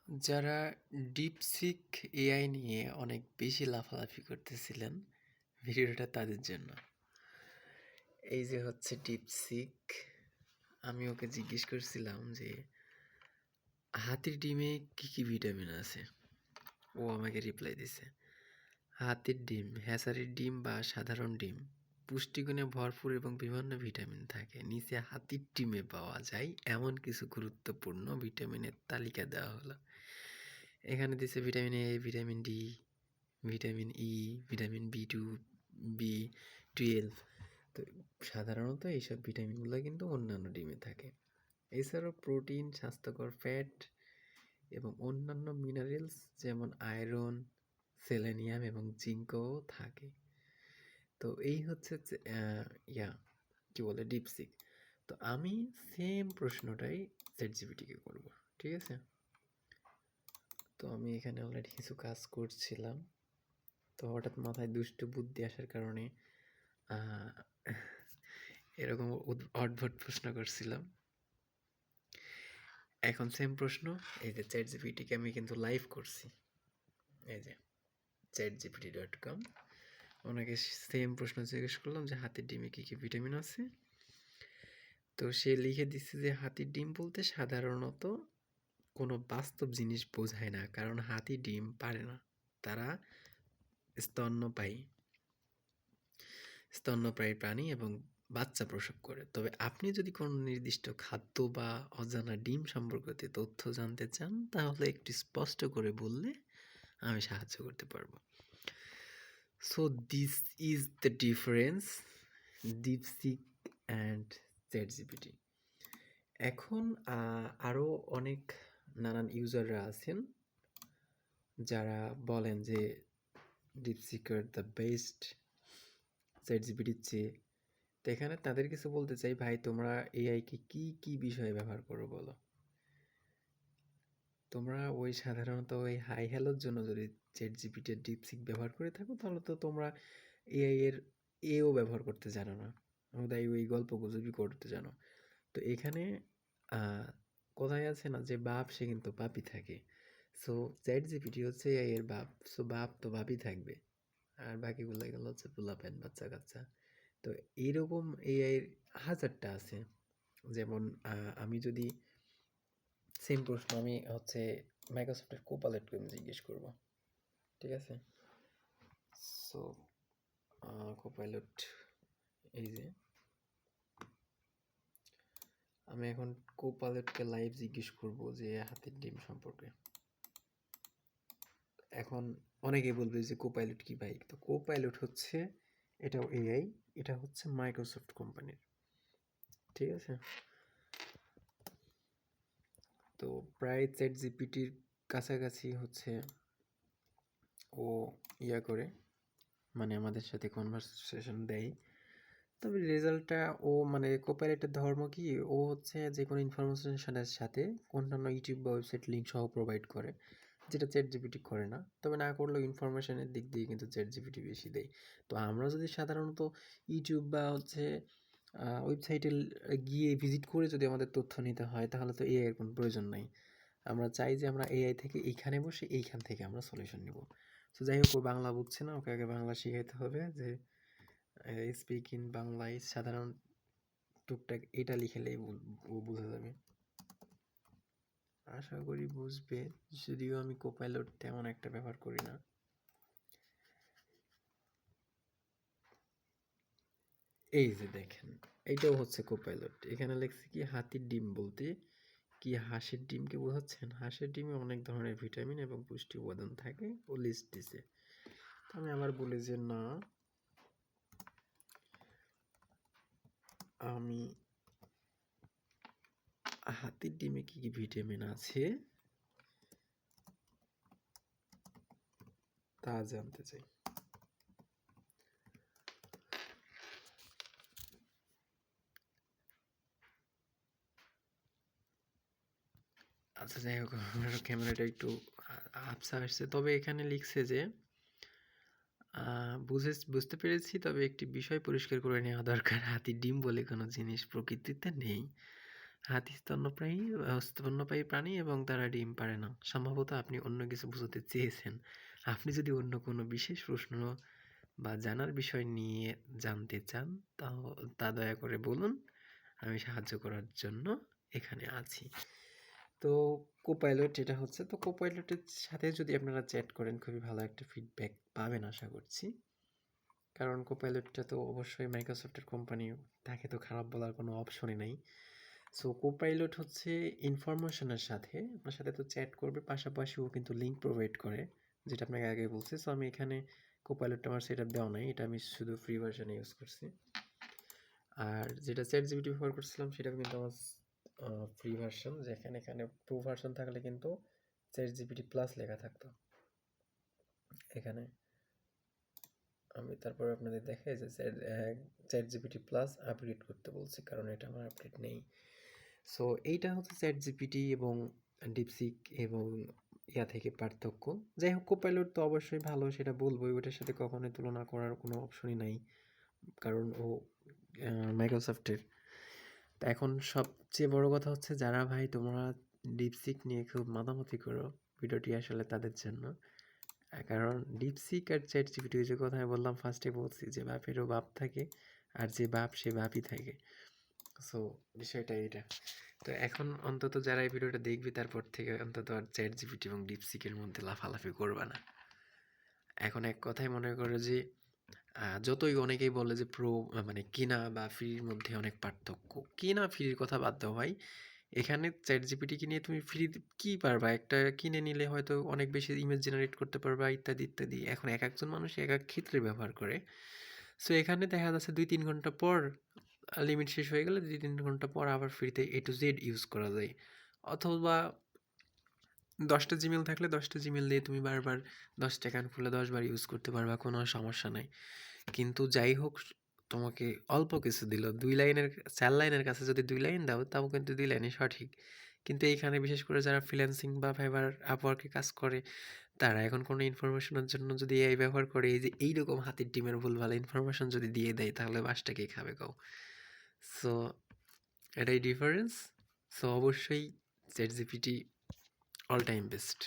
যারা DeepSeek AI নিয়ে অনেক বেশি লাফালাফি করতেছিলেন, ভিডিওটা তাদের জন্য। এই যে হচ্ছে ডিপসিক। আমি ওকে জিজ্ঞেস করছিলাম যে হাতির ডিমে কি কি ভিটামিন আছে। ও আমাকে রিপ্লাই দিছে, হাতির ডিম, হ্যাচারির ডিম বা সাধারণ ডিম পুষ্টিগুণে ভরপুর এবং বিভিন্ন ভিটামিন থাকে। নিচে হাতির ডিমে পাওয়া যায় এমন কিছু গুরুত্বপূর্ণ ভিটামিনের তালিকা দেওয়া হলো। এখানে দিছে vitamin A, vitamin D, vitamin E, vitamin B two, বি12। তো সাধারণত এইসব ভিটামিনগুলো কিন্তু অন্যান্য ডিমে থাকে। এছাড়াও প্রোটিন, স্বাস্থ্যকর ফ্যাট এবং অন্যান্য মিনারেলস যেমন আয়রন, সেলেনিয়াম এবং জিঙ্কও থাকে। তো এই হচ্ছে কি বলে ডিপসিক। তো আমি সেম প্রশ্নটাই চ্যাটজিপিটিকে করব, ঠিক আছে? তো আমি এখানে অলরেডি কিছু কাজ করছিলাম, তো হঠাৎ মাথায় দুষ্ট বুদ্ধি আসার কারণে এরকম অদ্ভুত প্রশ্ন করছিলাম। এখন সেম প্রশ্ন, এই যে চ্যাটজিপিটিকে আমি কিন্তু লাইভ করছি, এই যে chatgpt.com, ওনাকে সেম প্রশ্ন জিজ্ঞেস করলাম যে হাতির ডিমে কী কী ভিটামিন আছে। তো সে লিখে দিচ্ছে যে হাতির ডিম বলতে সাধারণত কোনো বাস্তব জিনিস বোঝায় না, কারণ হাতি ডিম পারে না, তারা স্তন্যপায়ী প্রাণী এবং বাচ্চা প্রসব করে। তবে আপনি যদি কোনো নির্দিষ্ট খাদ্য বা অজানা ডিম সম্পর্কিত তথ্য জানতে চান, তাহলে একটু স্পষ্ট করে বললে আমি সাহায্য করতে পারবো। So this is the difference DeepSeek and ChatGPT. এখন আরও অনেক নানান ইউজাররা আছেন যারা বলেন যে ডিপসিকার দ্য বেস্ট চ্যাটজিপিটির চেয়ে। তো এখানে তাদের কিছু বলতে চাই, ভাই তোমরা এআইকে কি কি বিষয়ে ব্যবহার করো বলো। তোমরা ওই সাধারণত ওই হাই হ্যালোর জন্য যদি চ্যাটজিপিটি ডিপসিক ব্যবহার করে থাকো, তাহলে তো তোমরা এআই এর এও ব্যবহার করতে জানো না, তাই ওই গল্প গুজবই করতে জানো। তো এখানে কথায় আছে না যে বাপ সে কিন্তু বাপই থাকে। সো চ্যাটজিপিটি হচ্ছে এআই এর বাপ, সো বাপ তো বাপই থাকবে, আর বাকিগুলো গেলো হচ্ছে পোলাপান, বাচ্চা কাচ্চা। তো এইরকম এআই এর হাজারটা আছে। যেমন আমি যদি সেম প্রশ্ন আমি হচ্ছে মাইক্রোসফটের কোপাইলটকে আমি জিজ্ঞেস করব, ঠিক আছে? সো কোপাইলট, এই যে আমি এখন কোপাইলটকে লাইভ জিজ্ঞেস করব যে হাতির ডিম সম্পর্কে। এখন অনেকেই বলবে যে কোপাইলট কি ভাই? তো কোপাইলট হচ্ছে, এটাও এআই, এটা হচ্ছে মাইক্রোসফট কোম্পানির, ঠিক আছে? তো প্রায় চ্যাটজিপিটির কাছাকাছি হচ্ছে ও করে, মানে আমাদের সাথে কনভারসেশন দেয়। তবে রেজাল্টটা ও মানে কোপাইলটের ধর্ম কি, ও হচ্ছে যে কোনো ইনফরমেশনের সাথে অন্যান্য ইউটিউব বা ওয়েবসাইট লিঙ্ক সহ প্রোভাইড করে, যেটা চ্যাটজিপিটি করে না। তবে না করলেও ইনফরমেশনের দিক দিয়ে কিন্তু চ্যাটজিপিটি বেশি দেয়। তো আমরা যদি সাধারণত ইউটিউব বা হচ্ছে ওয়েবসাইটে গিয়ে ভিজিট করে যদি আমাদের তথ্য নিতে হয়, তাহলে তো এআই এর কোনো প্রয়োজন নাই। আমরা চাই যে আমরা এআই থেকে এইখানে বসে এইখান থেকে আমরা সলিউশন নিব। তো যাই হোক, ও বাংলা বুঝছে না, ওকে আগে বাংলা শিখাইতে হবে যে স্পিক ইন বাংলায় সাধারণ টুকটাক এটা লিখেলেই ও বুঝে যাবে, আশা করি বুঝবে। যদিও আমি কোপাইলট তেমন একটা ব্যবহার করি না। এই যে দেখেন, এইটাও হচ্ছে কোপাইলট। এখানে লেখছে কি হাতির ডিম বলতে কি হাঁসের ডিমকে বোঝাচ্ছেন? হাঁসের ডিমে অনেক ধরনের ভিটামিন এবং পুষ্টি উপাদান থাকে, ও লিস্ট দিছে। আমি আবার বলি যে না, আমি হাতির ডিমে কি কি ভিটামিন আছে তা জানতে চাই। আচ্ছা যাই হোক, আমার ক্যামেরাটা একটু আবছা আসছে। তবে এখানে লিখছে যে বুঝতে পেরেছি, তবে একটি বিষয় পরিষ্কার করে নেওয়া দরকার, হাতির ডিম বলে কোনো জিনিস প্রকৃতিতে নেই। হাতি স্তন্যপায়ী প্রাণী এবং তারা ডিম পাড়ে না। সম্ভবত আপনি অন্য কিছু বুঝতে চেয়েছেন। আপনি যদি অন্য কোনো বিশেষ প্রশ্ন বা জানার বিষয় নিয়ে জানতে চান, তাও তা দয়া করে বলুন। আমি সাহায্য করার জন্য এখানে আছি। তো কোপাইলট যেটা হচ্ছে, তো কোপাইলটের সাথে যদি আপনারা চ্যাট করেন খুবই ভালো একটা ফিডব্যাক পাবেন আশা করছি। কারণ কোপাইলটটা তো অবশ্যই মাইক্রোসফটের কোম্পানি, তাকে তো খারাপ বলার কোনো অপশনই নাই। সো কোপাইলট হচ্ছে ইনফরমেশনের সাথে আপনার সাথে তো চ্যাট করবে, পাশাপাশি ও কিন্তু লিঙ্ক প্রোভাইড করে, যেটা আপনাকে আগে বলছি। সো আমি এখানে কোপাইলটটা আমার সেট আপ দেওয়া নাই, এটা আমি শুধু ফ্রি ভার্সনে ইউজ করছি। আর যেটা চ্যাট জিপিটি ব্যবহার করছিলাম সেটা কিন্তু আমার ফ্রি ভার্সন, যেখানে এখানে প্রো ভার্সন থাকলে কিন্তু চ্যাট জিপিটি প্লাস লেখা থাকতো এখানে। আমি তারপরে আপনাদের দেখাই যে চ্যাট জিপিটি প্লাস আপগ্রেড করতে বলছি, কারণ এটা আমার আপডেট নেই। সো এইটা হচ্ছে চ্যাট জিপিটি এবং ডিপসিক এবং ইয়া থেকে পার্থক্য। যাই হোক, কোপাইলট তো অবশ্যই ভালো, সেটা বলবোই, ওটার সাথে কখনোই তুলনা করার কোনো অপশনই নাই, কারণ ও মাইক্রোসফটের। তা এখন সবচেয়ে বড় কথা হচ্ছে, যারা ভাই তোমরা ডিপসিক নিয়ে খুব মাতামাতি করো, ভিডিওটি আসলে তাদের জন্য। কারণ ডিপসিক আর চ্যাট জিপিটি, যে কথা আমি বললাম ফার্স্টে বলছি যে বাপেরও বাপ থাকে, আর যে বাপ সে বাপই থাকে। সো বিষয়টা এইটা। তো এখন অন্তত যারা এই ভিডিওটা দেখবি, তারপর থেকে অন্তত আর চ্যাট জিপিটি এবং ডিপসিকের মধ্যে লাফালাফি করবা না। এখন এক কথায় মনে করো যে যতই অনেকেই বলে যে মানে কিনা বা ফ্রির মধ্যে অনেক পার্থক্য, কিনা ফ্রির কথা বাদ দাও ভাই, এখানে চ্যাট জিপিটি কিনে তুমি ফ্রি কি পারবা, একটা কিনে নিলে হয়তো অনেক বেশি ইমেজ জেনারেট করতে পারবা, ইত্যাদি ইত্যাদি। এখন এক একজন মানুষ এক এক ক্ষেত্রে ব্যবহার করে। সো এখানে দেখা যাচ্ছে 2-3 ঘন্টা পর লিমিট শেষ হয়ে গেলে 2-3 ঘন্টা পর আবার ফ্রিতে A to Z ইউজ করা যায়। অথবা 10টা জিমেল থাকলে 10টা জিমেল দিয়ে তুমি বারবার 10টা অ্যাকাউন্ট খুলে 10 বার ইউজ করতে পারবা, কোনো সমস্যা নাই। কিন্তু যাই হোক, তোমাকে অল্প কিছু দিল, 2 লাইনের 4 লাইনের কাছে যদি 2 লাইন দাও, তাও কিন্তু 2 লাইনই সঠিক। কিন্তু এইখানে বিশেষ করে যারা ফ্রিল্যান্সিং বা ফাইবার, আপওয়ার্কে কাজ করে, তারা এখন কোনো ইনফরমেশনের জন্য যদি এআই ব্যবহার করে, এই যে এইরকম হাতির ডিমের ভুলভাল ইনফরমেশন যদি দিয়ে দেয়, তাহলে বাসটা কে খাবে কও? সো এটাই ডিফারেন্স। সো অবশ্যই chat GPT all time best.